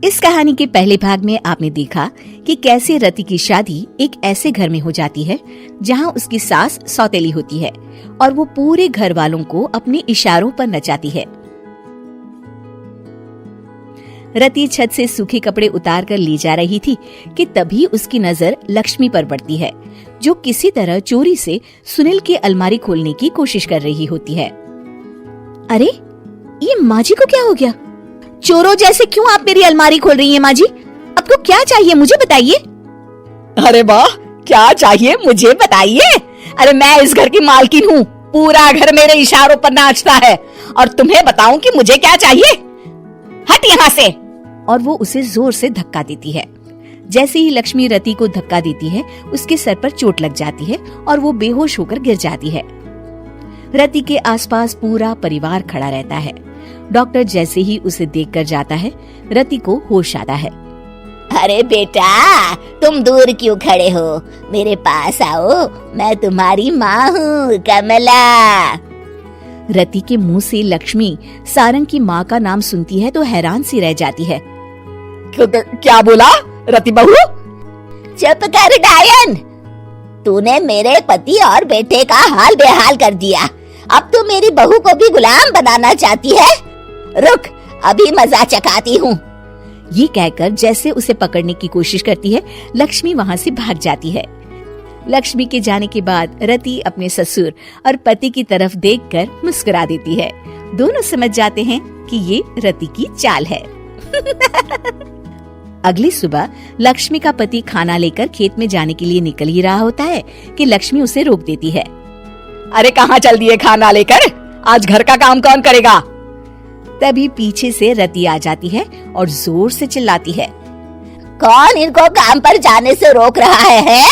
इस कहानी के पहले भाग में आपने देखा कि कैसे रति की शादी एक ऐसे घर में हो जाती है जहां उसकी सास सौतेली होती है और वो पूरे घर वालों को अपने इशारों पर नचाती है। रति छत से सूखे कपड़े उतार कर ले जा रही थी कि तभी उसकी नजर लक्ष्मी पर पड़ती है, जो किसी तरह चोरी से सुनील की अलमारी खोलने की कोशिश कर रही होती है। अरे, ये माँ जी को क्या हो गया? चोरों जैसे क्यों आप मेरी अलमारी खोल रही हैं माँ जी? आपको क्या चाहिए मुझे बताइए। अरे वाह, क्या चाहिए मुझे बताइए। अरे मैं इस घर की मालकिन हूँ, पूरा घर मेरे इशारों पर नाचता है और तुम्हें बताऊं कि मुझे क्या चाहिए? हट यहाँ से। और वो उसे जोर से धक्का देती है। जैसे ही लक्ष्मी रति को धक्का देती है, उसके सर पर चोट लग जाती है और वो बेहोश होकर गिर जाती है। रति के आसपास पूरा परिवार खड़ा रहता है। डॉक्टर जैसे ही उसे देखकर जाता है, रति को होश आता है। अरे बेटा, तुम दूर क्यों खड़े हो? मेरे पास आओ, मैं तुम्हारी माँ हूँ, कमला। रति के मुंह से लक्ष्मी सारंग की माँ का नाम सुनती है तो हैरान सी रह जाती है। क्या बोला रति बहू? चुप कर डायन, तूने मेरे पति और बेटे का हाल बेहाल कर दिया। अब तू मेरी बहू को भी गुलाम बनाना चाहती है? रुक, अभी मजा चखाती हूँ। ये कहकर जैसे उसे पकड़ने की कोशिश करती है, लक्ष्मी वहाँ से भाग जाती है। लक्ष्मी के जाने के बाद रति अपने ससुर और पति की तरफ देखकर मुस्कुरा देती है। दोनों समझ जाते हैं कि ये रति की चाल है। अगली सुबह लक्ष्मी का पति खाना लेकर खेत में जाने के लिए निकल ही रहा होता है कि लक्ष्मी उसे रोक देती है। अरे कहाँ चल दिए खाना लेकर? आज घर का काम कौन करेगा? तभी पीछे से रति आ जाती है और जोर से चिल्लाती है। कौन इनको काम पर जाने से रोक रहा है?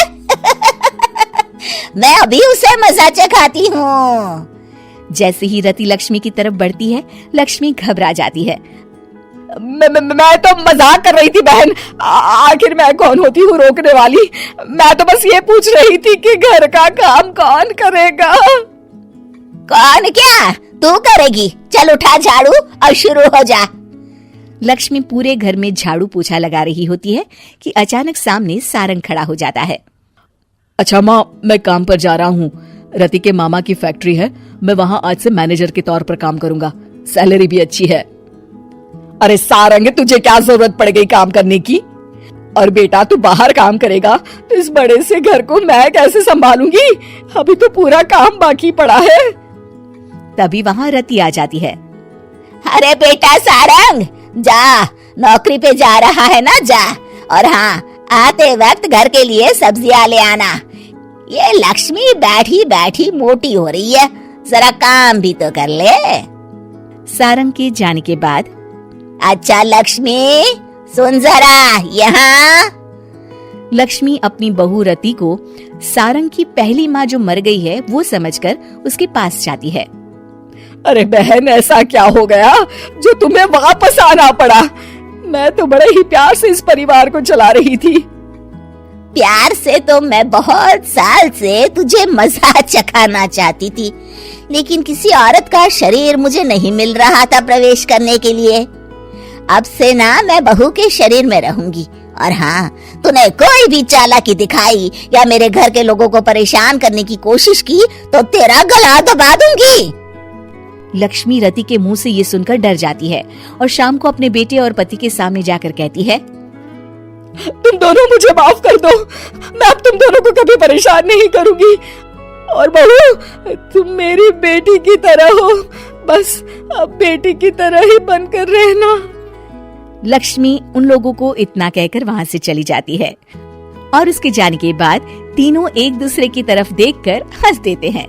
मैं अभी उसे मजा चखाती हूँ। जैसे ही रति लक्ष्मी की तरफ बढ़ती है, लक्ष्मी घबरा जाती है। मैं तो मजाक कर रही थी बहन, आखिर मैं कौन होती हूँ रोकने वाली? मैं तो बस ये पूछ रही थी कि घर का काम कौन करेगा? कौन क्या? तू करेगी? चल उठा झाड़ू और शुरू हो जा। लक्ष्मी पूरे घर में झाड़ू पोछा लगा रही होती है कि अचानक सामने सारंग खड़ा हो जाता है। अच्छा माँ, मैं काम पर जा रहा हूँ। रति के मामा की फैक्ट्री है, मैं वहाँ आज से मैनेजर के तौर पर काम करूंगा, सैलरी भी अच्छी है। अरे सारंग, तुझे क्या जरूरत पड़ गई काम करने की? और बेटा तू बाहर काम करेगा तो इस बड़े से घर को मैं कैसे संभालूंगी? अभी तो पूरा काम बाकी पड़ा है। तभी वहाँ रति आ जाती है। अरे बेटा सारंग, जा, नौकरी पे जा रहा है ना, जा। और हाँ, आते वक्त घर के लिए सब्जियां ले आना। ये लक्ष्मी बैठी बैठी मोटी हो रही है, जरा काम भी तो कर ले। सारंग के जाने के बाद, अच्छा लक्ष्मी, सुन जरा यहाँ। लक्ष्मी अपनी बहू रति को सारंग की पहली माँ जो मर गई है वो समझकर उसके पास जाती है। अरे बहन, ऐसा क्या हो गया जो तुम्हें वापस आना पड़ा? मैं तो बड़े ही प्यार से इस परिवार को चला रही थी। प्यार से तो मैं बहुत साल से तुझे मजा चखाना चाहती थी, लेकिन किसी औरत का शरीर मुझे नहीं मिल रहा था प्रवेश करने के लिए। अब से ना मैं बहू के शरीर में रहूंगी। और हाँ, तूने कोई भी चालाकी दिखाई या मेरे घर के लोगों को परेशान करने की कोशिश की तो तेरा गला दबा दूंगी। लक्ष्मी रति के मुंह से ये सुनकर डर जाती है और शाम को अपने बेटे और पति के सामने जाकर कहती है, तुम दोनों मुझे माफ कर दो, मैं अब तुम दोनों को कभी परेशान नहीं करूंगी। और बहू, तुम मेरी बेटी की तरह हो, बस अब बेटी की तरह ही बनकर रहना। लक्ष्मी उन लोगों को इतना कहकर वहाँ से चली जाती है और उसके जाने के बाद तीनों एक दूसरे की तरफ देखकर हंस देते हैं।